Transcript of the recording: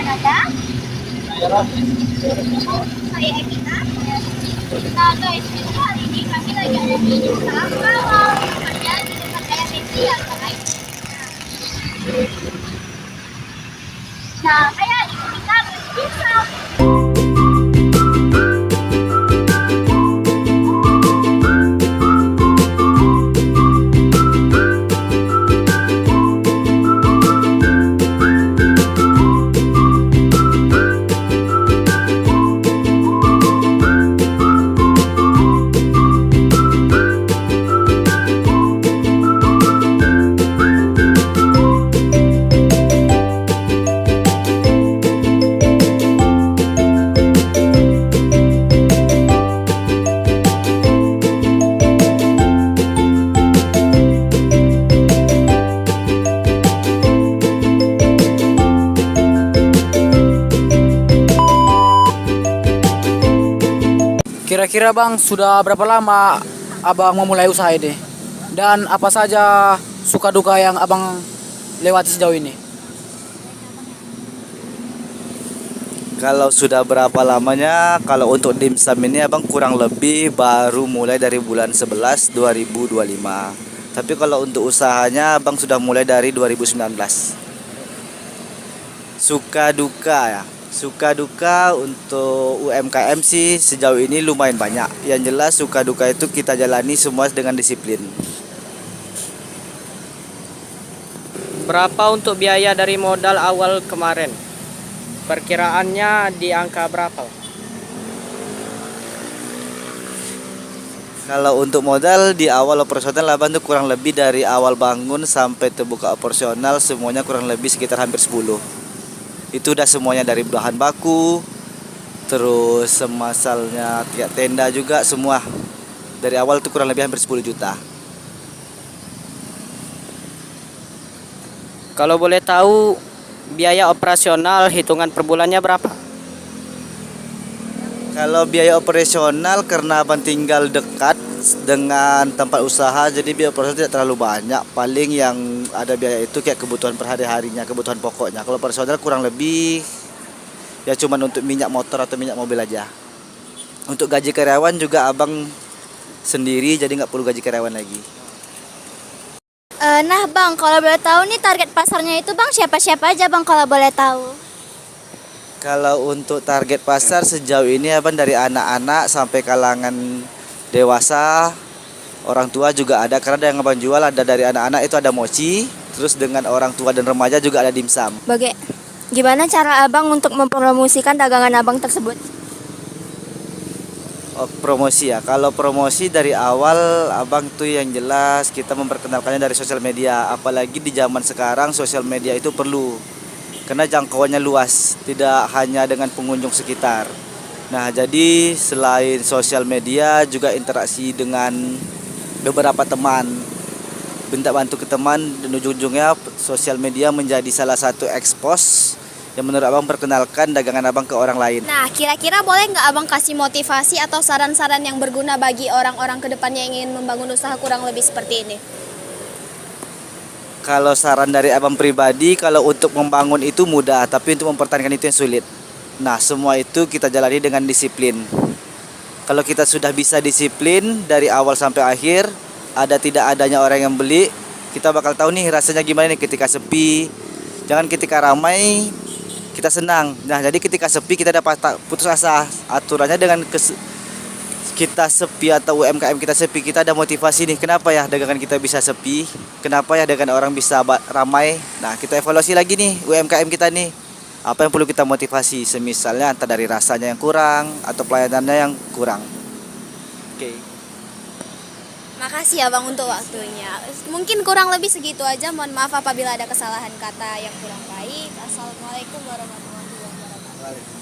Nada. Saya Evita. Nah guys, itu hari ini kami lagi ada di desa Kalau tepatnya di tempat saya Betty ya guys. Nah, saya kita berbincang. Kira-kira Bang, sudah berapa lama Abang memulai usaha ini? Dan apa saja suka duka yang Abang lewati sejauh ini? Kalau sudah berapa lamanya, kalau untuk dimsum ini abang kurang lebih baru mulai dari bulan 11 2025. Tapi kalau untuk usahanya abang sudah mulai dari 2019. Suka duka ya. Suka duka untuk UMKM sih sejauh ini lumayan banyak. Yang jelas suka duka itu kita jalani semua dengan disiplin. Berapa untuk biaya dari modal awal kemarin? Perkiraannya di angka berapa? Kalau untuk modal di awal operasional abang tuh kurang lebih dari awal bangun sampai terbuka operasional semuanya kurang lebih sekitar hampir 10. Itu udah semuanya dari bahan baku, terus semasalnya tiap tenda juga semua. Dari awal itu kurang lebih hampir 10 juta. Kalau boleh tahu biaya operasional hitungan per bulannya berapa? Kalau biaya operasional karena abang tinggal dekat dengan tempat usaha jadi biaya operasional tidak terlalu banyak. Paling yang ada biaya itu kayak kebutuhan per hari-harinya, kebutuhan pokoknya. Kalau operasional kurang lebih ya cuman untuk minyak motor atau minyak mobil aja. Untuk gaji karyawan juga abang sendiri jadi nggak perlu gaji karyawan lagi. Nah bang, kalau boleh tahu nih target pasarnya itu bang siapa-siapa aja bang kalau boleh tahu? Kalau untuk target pasar sejauh ini abang dari anak-anak sampai kalangan dewasa, orang tua juga ada karena yang abang jual ada dari anak-anak itu ada mochi, terus dengan orang tua dan remaja juga ada dimsum. Gimana cara abang untuk mempromosikan dagangan abang tersebut? Oh, promosi ya. Kalau promosi dari awal abang tuh yang jelas kita memperkenalkannya dari sosial media. Apalagi di zaman sekarang sosial media itu perlu karena jangkauannya luas, tidak hanya dengan pengunjung sekitar. Nah, jadi selain sosial media juga interaksi dengan beberapa teman. Minta bantu ke teman dan ujung-ujungnya sosial media menjadi salah satu ekspos yang menurut abang perkenalkan dagangan abang ke orang lain. Nah, kira-kira boleh nggak abang kasih motivasi atau saran-saran yang berguna bagi orang-orang ke depannya yang ingin membangun usaha kurang lebih seperti ini? Kalau saran dari abang pribadi, kalau untuk membangun itu mudah, tapi untuk mempertahankan itu yang sulit. Nah, semua itu kita jalani dengan disiplin. Kalau kita sudah bisa disiplin dari awal sampai akhir, ada tidak adanya orang yang beli, kita bakal tahu nih rasanya gimana nih ketika sepi. Jangan ketika ramai, kita senang. Nah, jadi ketika sepi kita dapat putus asa. Aturannya dengan kita sepi atau UMKM kita sepi, kita ada motivasi nih. Kenapa ya dagangan kita bisa sepi? Kenapa ya dagangan orang bisa ramai? Nah, kita evaluasi lagi nih UMKM kita nih. Apa yang perlu kita motivasi? Semisalnya entah dari rasanya yang kurang atau pelayanannya yang kurang. Oke. Makasih ya bang untuk waktunya. Mungkin kurang lebih segitu aja. Mohon maaf apabila ada kesalahan kata yang kurang baik. Assalamualaikum warahmatullahi wabarakatuh.